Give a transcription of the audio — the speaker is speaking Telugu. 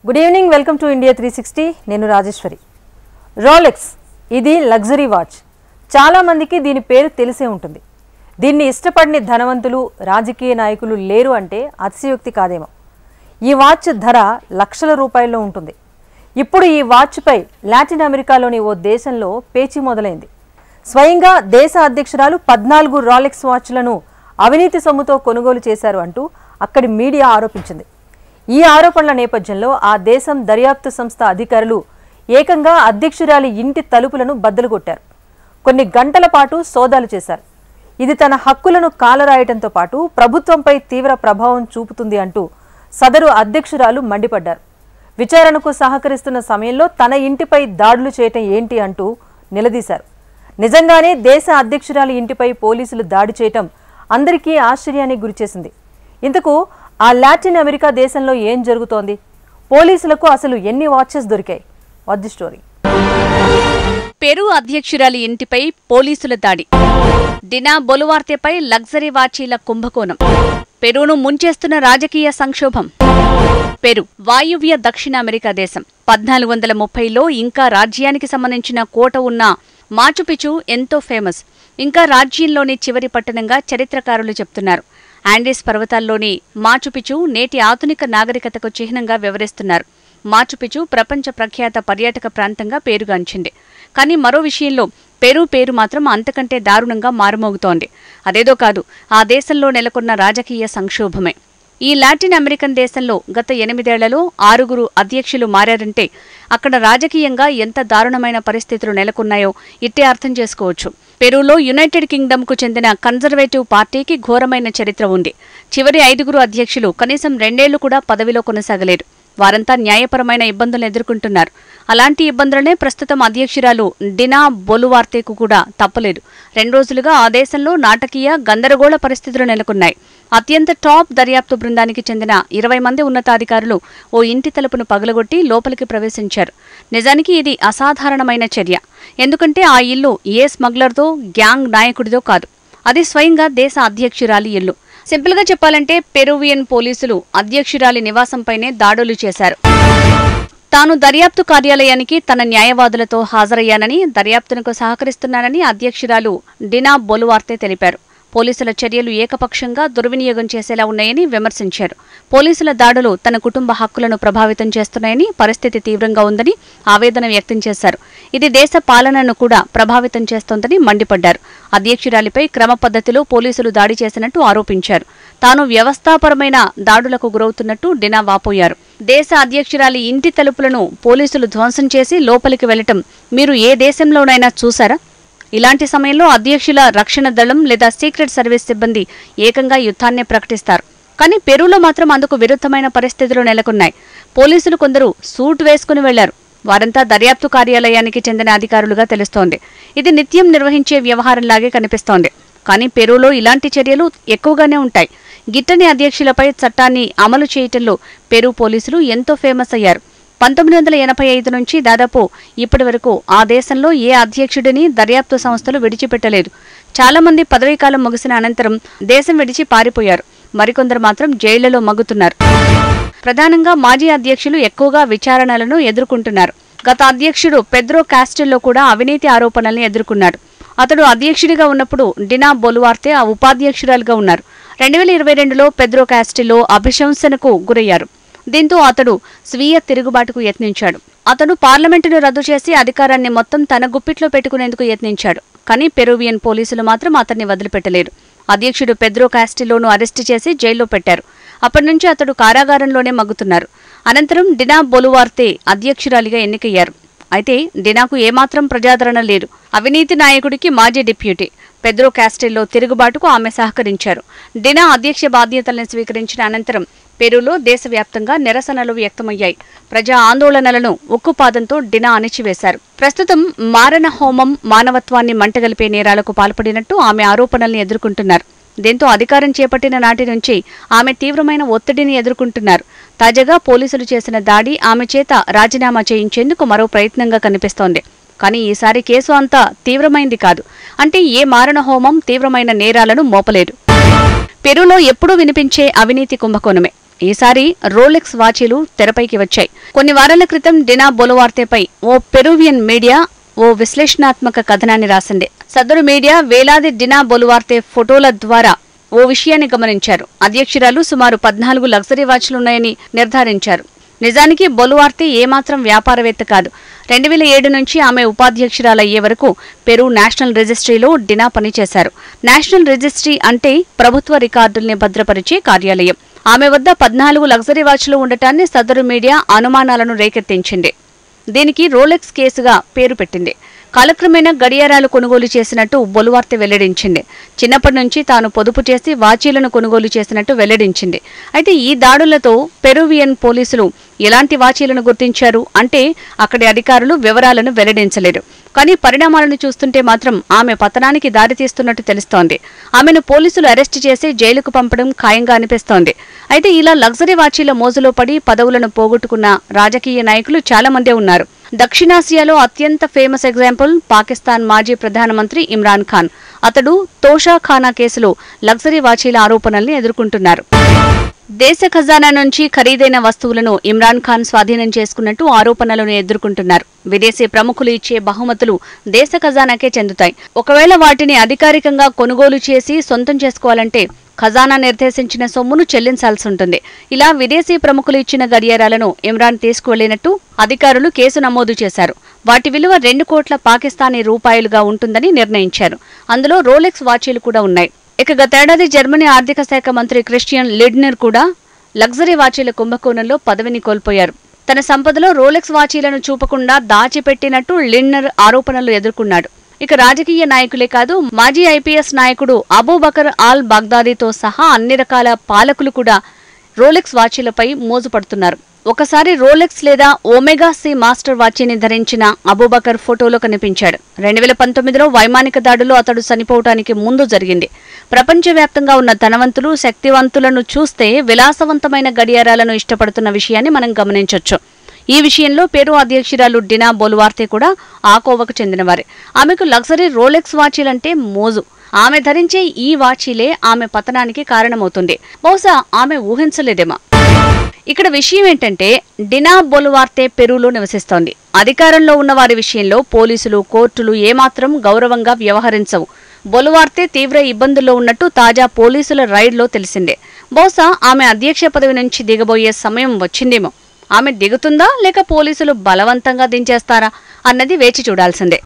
Good evening, welcome to India 360. నేను రాజేశ్వరి. రోలెక్స్ ఇది లగ్జరీ వాచ్. చాలామందికి దీని పేరు తెలిసే ఉంటుంది. దీన్ని ఇష్టపడిన ధనవంతులు, రాజకీయ నాయకులు లేరు అంటే అతిశయోక్తి కాదేమో. ఈ వాచ్ ధర లక్షల రూపాయల్లో ఉంటుంది. ఇప్పుడు ఈ వాచ్పై లాటిన్ అమెరికాలోని ఓ దేశంలో పేచీ మొదలైంది. స్వయంగా దేశ అధ్యక్షురాలు 14 రోలెక్స్ వాచ్లను అవినీతి సొమ్ముతో కొనుగోలు చేశారు అంటూ అక్కడి మీడియా ఆరోపించింది. ఈ ఆరోపణల నేపథ్యంలో ఆ దేశం దర్యాప్తు సంస్థ అధికారులు ఏకంగా అధ్యక్షురాలి ఇంటి తలుపులను బద్దలు కొట్టారు. కొన్ని గంటల పాటు సోదాలు చేశారు. ఇది తన హక్కులను కాలరాయటంతో పాటు ప్రభుత్వంపై తీవ్ర ప్రభావం చూపుతుంది అంటూ సదరు అధ్యక్షురాలు మండిపడ్డారు. విచారణకు సహకరిస్తున్న సమయంలో తన ఇంటిపై దాడులు చేయటం ఏంటి అంటూ నిలదీశారు. నిజంగానే దేశ అధ్యక్షురాలి ఇంటిపై పోలీసులు దాడి చేయటం అందరికీ ఆశ్చర్యానికి గురిచేసింది. ఇంతకు ఆ లాటిన్ అమెరికా దేశంలో ఏం జరుగుతోంది? పోలీసులకు అసలు ఎన్ని వాచెస్ దొరికాయి? Watch the story. పెరు అధ్యక్షురాలి ఇంటిపై పోలీసుల దాడి. డినా బొలువార్తేపై లగ్జరీ వాచీల కుంభకోణం. పెరూను ముంచేస్తున్న రాజకీయ సంక్షోభం. పెరు వాయువ్య దక్షిణ అమెరికా దేశం. 1430లో ఇంకా రాజ్యానికి సంబంధించిన కోట ఉన్న మాచుపిచు ఎంతో ఫేమస్. ఇంకా రాజ్యంలోని చివరి పట్టణంగా చరిత్రకారులు చెప్తున్నారు. ఆండీస్ పర్వతాల్లోని మాచుపిచు నేటి ఆధునిక నాగరికతకు చిహ్నంగా వ్యవహరిస్తున్నారు. మాచుపిచు ప్రపంచ ప్రఖ్యాత పర్యాటక ప్రాంతంగా పేరుగాంచింది. కానీ మరో విషయంలో పెరు పేరు మాత్రం అంతకంటే దారుణంగా మారుమోగుతోంది. అదేదో కాదు, ఆ దేశంలో నెలకొన్న రాజకీయ సంక్షోభమే. ఈ లాటిన్ అమెరికన్ దేశంలో గత 8 ఏళ్లలో 6 అధ్యక్షులు మారారంటే అక్కడ రాజకీయంగా ఎంత దారుణమైన పరిస్థితులు నెలకొన్నాయో ఇట్టే అర్థం చేసుకోవచ్చు. పెరూలో యునైటెడ్ కింగ్డమ్కు చెందిన కన్జర్వేటివ్ పార్టీకి ఘోరమైన చరిత్ర ఉంది. చివరి 5 అధ్యక్షులు కనీసం 2 ఏళ్లు కూడా పదవిలో కొనసాగలేరు. వారంతా న్యాయపరమైన ఇబ్బందులను ఎదుర్కొంటున్నారు. అలాంటి ఇబ్బందులనే ప్రస్తుతం అధ్యక్షురాలు డినా బొలువార్తేకు కూడా తప్పలేదు. 2 రోజులుగా ఆ దేశంలో నాటకీయ గందరగోళ పరిస్థితులు నెలకొన్నాయి. అత్యంత టాప్ దర్యాప్తు బృందానికి చెందిన 20 మంది ఉన్నతాధికారులు ఓ ఇంటి తలుపును పగలగొట్టి లోపలికి ప్రవేశించారు. నిజానికి ఇది అసాధారణమైన చర్య. ఎందుకంటే ఆ ఇల్లు ఏ స్మగ్లర్దో, గ్యాంగ్ నాయకుడిదో కాదు. అది స్వయంగా దేశ అధ్యక్షురాలి ఇల్లు. సింపుల్గా చెప్పాలంటే పెరువియన్ పోలీసులు అధ్యక్షురాలి నివాసంపైనే దాడులు చేశారు. తాను దర్యాప్తు కార్యాలయానికి తన న్యాయవాదులతో హాజరయ్యానని, దర్యాప్తునకు సహకరిస్తున్నానని అధ్యక్షురాలు డినా బొలువార్తే తెలిపారు. పోలీసుల చర్యలు ఏకపక్షంగా దుర్వినియోగం చేసేలా ఉన్నాయని విమర్శించారు. పోలీసుల దాడులు తన కుటుంబ హక్కులను ప్రభావితం చేస్తున్నాయని, పరిస్థితి తీవ్రంగా ఉందని ఆవేదన వ్యక్తం చేశారు. ఇది దేశ పాలనను కూడా ప్రభావితం చేస్తోందని మండిపడ్డారు. అధ్యక్షురాలిపై క్రమ పద్ధతిలో పోలీసులు దాడి చేసినట్టు ఆరోపించారు. తాను వ్యవస్థాపరమైన దాడులకు గురవుతున్నట్టు డినా వాపోయారు. దేశ అధ్యక్షురాలి ఇంటి తలుపులను పోలీసులు ధ్వంసం చేసి లోపలికి వెళ్లటం మీరు ఏ దేశంలోనైనా చూశారా? ఇలాంటి సమయంలో అధ్యక్షుల రక్షణ దళం లేదా సీక్రెట్ సర్వీస్ సిబ్బంది ఏకంగా యుద్ధాన్నే ప్రకటిస్తారు. కానీ పెరూలో మాత్రం అందుకు విరుద్ధమైన పరిస్థితులు నెలకొన్నాయి. పోలీసులు కొందరు సూట్ వేసుకుని వెళ్లారు. వారంతా దర్యాప్తు కార్యాలయానికి చెందిన అధికారులుగా తెలుస్తోంది. ఇది నిత్యం నిర్వహించే వ్యవహారంలాగే కనిపిస్తోంది. కానీ పెరూలో ఇలాంటి చర్యలు ఎక్కువగానే ఉంటాయి. గిట్టని అధ్యక్షులపై చట్టాన్ని అమలు చేయటంలో పెరూ పోలీసులు ఎంతో ఫేమస్ అయ్యారు. 1985 నుంచి దాదాపు ఇప్పటి వరకు ఆ దేశంలో ఏ అధ్యక్షుడిని దర్యాప్తు సంస్థలు విడిచిపెట్టలేదు. చాలామంది పదవీకాలం ముగిసిన అనంతరం దేశం విడిచి పారిపోయారు. మరికొందరు మాత్రం జైళ్లలో మగ్గుతున్నారు. ప్రధానంగా మాజీ అధ్యక్షులు ఎక్కువగా విచారణలను ఎదుర్కొంటున్నారు. గత అధ్యక్షుడు పెద్రో కాస్టిల్లో కూడా అవినీతి ఆరోపణల్ని ఎదుర్కొన్నాడు. అతడు అధ్యక్షుడిగా ఉన్నప్పుడు డినా బొలువార్తే ఆ ఉపాధ్యక్షురాలుగా ఉన్నారు. 2022లో పెద్రో కాస్టిల్లో అభిశంసనకు గురయ్యారు. దీంతో అతడు స్వీయ తిరుగుబాటుకు యత్నించాడు. అతడు పార్లమెంటును రద్దు చేసి అధికారాన్ని మొత్తం తన గుప్పిట్లో పెట్టుకునేందుకు యత్నించాడు. కానీ పెరువియన్ పోలీసులు మాత్రం అతన్ని వదిలిపెట్టలేరు. అధ్యక్షుడు పెద్రో కాస్టిల్లోను అరెస్టు చేసి జైల్లో పెట్టారు. అప్పటి నుంచి అతడు కారాగారంలోనే మగ్గుతున్నారు. అనంతరం డినా బొలువార్తే అధ్యక్షురాలిగా ఎన్నికయ్యారు. అయితే డినాకు ఏమాత్రం ప్రజాదరణ లేదు. అవినీతి నాయకుడికి మాజీ డిప్యూటీ. పెద్రో కాస్టిల్లో తిరుగుబాటుకు ఆమె సహకరించారు. డినా అధ్యక్ష బాధ్యతలను స్వీకరించిన అనంతరం పెరూలో దేశవ్యాప్తంగా నిరసనలు వ్యక్తమయ్యాయి. ప్రజా ఆందోళనలను ఉక్కుపాదంతో డినా అణిచివేశారు. ప్రస్తుతం మారణ హోమం, మానవత్వాన్ని మంటగలిపే నేరాలకు పాల్పడినట్టు ఆమె ఆరోపణల్ని ఎదుర్కొంటున్నారు. దీంతో అధికారం చేపట్టిన నాటి నుంచి ఆమె తీవ్రమైన ఒత్తిడిని ఎదుర్కొంటున్నారు. తాజాగా పోలీసులు చేసిన దాడి ఆమె చేత రాజీనామా చేయించేందుకు మరో ప్రయత్నంగా కనిపిస్తోంది. కానీ ఈసారి కేసు అంతా తీవ్రమైంది కాదు. అంటే ఏ మారణ హోమం తీవ్రమైన నేరాలను మోపలేదు. పెరూలో ఎప్పుడూ వినిపించే అవినీతి కుంభకోణమే. ఈసారి రోలెక్స్ వాచీలు తెరపైకి వచ్చాయి. కొన్ని వారాల క్రితం డినా బొలువార్తేపై ఓ పెరువియన్ మీడియా ఓ విశ్లేషణాత్మక కథనాన్ని రాసింది. సదరు మీడియా వేలాది డినా బొలువార్తే ఫోటోల ద్వారా ఓ విషయాన్ని గమనించారు. అధ్యక్షురాలు సుమారు 14 లగ్జరీ వాచ్లున్నాయని నిర్ధారించారు. నిజానికి బొలువార్తే ఏమాత్రం వ్యాపారవేత్త కాదు. 2007 నుంచి ఆమె ఉపాధ్యక్షురాలయ్యే వరకు పెరు నేషనల్ రిజిస్ట్రీలో డినా పనిచేశారు. నేషనల్ రిజిస్ట్రీ అంటే ప్రభుత్వ రికార్డుల్ని భద్రపరిచే కార్యాలయం. ఆమె వద్ద 14 లగ్జరీ వాచ్లు ఉండటాన్ని సదరు మీడియా అనుమానాలను రేకెత్తించింది. దీనికి రోలెక్స్ కేసుగా పేరు పెట్టింది. కాలక్రమేణా గడియారాలు కొనుగోలు చేసినట్టు బొలువార్తే వెల్లడించింది. చిన్నప్పటి నుంచి తాను పొదుపు చేసి వాచీలను కొనుగోలు చేసినట్టు వెల్లడించింది. అయితే ఈ దాడులతో పెరువియన్ పోలీసులు ఎలాంటి వాచీలను గుర్తించారు అంటే అక్కడి అధికారులు వివరాలను వెల్లడించలేరు. కానీ పరిణామాలను చూస్తుంటే మాత్రం ఆమె పతనానికి దారితీస్తున్నట్టు తెలుస్తోంది. ఆమెను పోలీసులు అరెస్టు చేసి జైలుకు పంపడం ఖాయంగా అనిపిస్తోంది. అయితే ఇలా లగ్జరీ వాచీల మోజులో పడి పదవులను పోగొట్టుకున్న రాజకీయ నాయకులు చాలా మందే ఉన్నారు. దక్షిణాసియాలో అత్యంత ఫేమస్ ఎగ్జాంపుల్ పాకిస్తాన్ మాజీ ప్రధానమంత్రి ఇమ్రాన్ ఖాన్. అతడు తోషాఖానా కేసులో లగ్జరీ వాచీల ఆరోపణల్ని ఎదుర్కొంటున్నారు. దేశ ఖజానా నుంచి ఖరీదైన వస్తువులను ఇమ్రాన్ ఖాన్ స్వాధీనం చేసుకున్నట్టు ఆరోపణలను ఎదుర్కొంటున్నారు. విదేశీ ప్రముఖులు ఇచ్చే బహుమతులు దేశ ఖజానాకే చెందుతాయి. ఒకవేళ వాటిని అధికారికంగా కొనుగోలు చేసి సొంతం చేసుకోవాలంటే ఖజానా నిర్దేశించిన సొమ్మును చెల్లించాల్సి ఉంటుంది. ఇలా విదేశీ ప్రముఖులు ఇచ్చిన గడియారాలను ఇమ్రాన్ తీసుకువెళ్లినట్టు అధికారులు కేసు నమోదు చేశారు. వాటి విలువ 2 కోట్ల పాకిస్తానీ రూపాయలుగా ఉంటుందని నిర్ణయించారు. అందులో రోలెక్స్ వాచీలు కూడా ఉన్నాయి. ఇక గతేడాది జర్మనీ ఆర్థిక శాఖ మంత్రి క్రిస్టియన్ లిడ్నర్ కూడా లగ్జరీ వాచీల కుంభకోణంలో పదవిని కోల్పోయారు. తన సంపదలో రోలెక్స్ వాచీలను చూపకుండా దాచిపెట్టినట్టు లిడ్నర్ ఆరోపణలు ఎదుర్కొన్నాడు. ఇక రాజకీయ నాయకులే కాదు, మాజీ ఐపీఎస్ నాయకుడు అబూబకర్ ఆల్ బాగ్దాదీతో సహా అన్ని రకాల పాలకులు కూడా రోలెక్స్ వాచీలపై మోజుపడుతున్నారు. ఒకసారి రోలెక్స్ లేదా ఒమేగా సి మాస్టర్ వాచీని ధరించిన అబూబకర్ ఫోటోలో కనిపించాడు. 2019లో వైమానిక దాడిలో అతడు చనిపోవటానికి ముందు జరిగింది. ప్రపంచవ్యాప్తంగా ఉన్న ధనవంతులు, శక్తివంతులను చూస్తే విలాసవంతమైన గడియారాలను ఇష్టపడుతున్న విషయాన్ని మనం గమనించొచ్చు. ఈ విషయంలో పెరు అధ్యక్షురాలు డినా బొలువార్తే కూడా ఆ కోవకు చెందినవారే. ఆమెకు లగ్జరీ రోలెక్స్ వాచీలంటే మోజు. ఆమె ధరించే ఈ వాచీలే ఆమె పతనానికి కారణమవుతుంది. బహుశా ఆమె ఊహించలేదేమో. ఇక్కడ విషయం ఏంటంటే డినా బొలువార్తే పెరూలో నివసిస్తోంది. అధికారంలో ఉన్న వారి విషయంలో పోలీసులు, కోర్టులు ఏమాత్రం గౌరవంగా వ్యవహరించవు. బొలువార్తే తీవ్ర ఇబ్బందుల్లో ఉన్నట్టు తాజా పోలీసుల రైడ్లో తెలిసిందే. బహుశా ఆమె అధ్యక్ష పదవి నుంచి దిగబోయే సమయం వచ్చిందేమో. ఆమె దిగుతుందా లేక పోలీసులు బలవంతంగా దించేస్తారా అన్నది వేచి చూడాల్సిందే.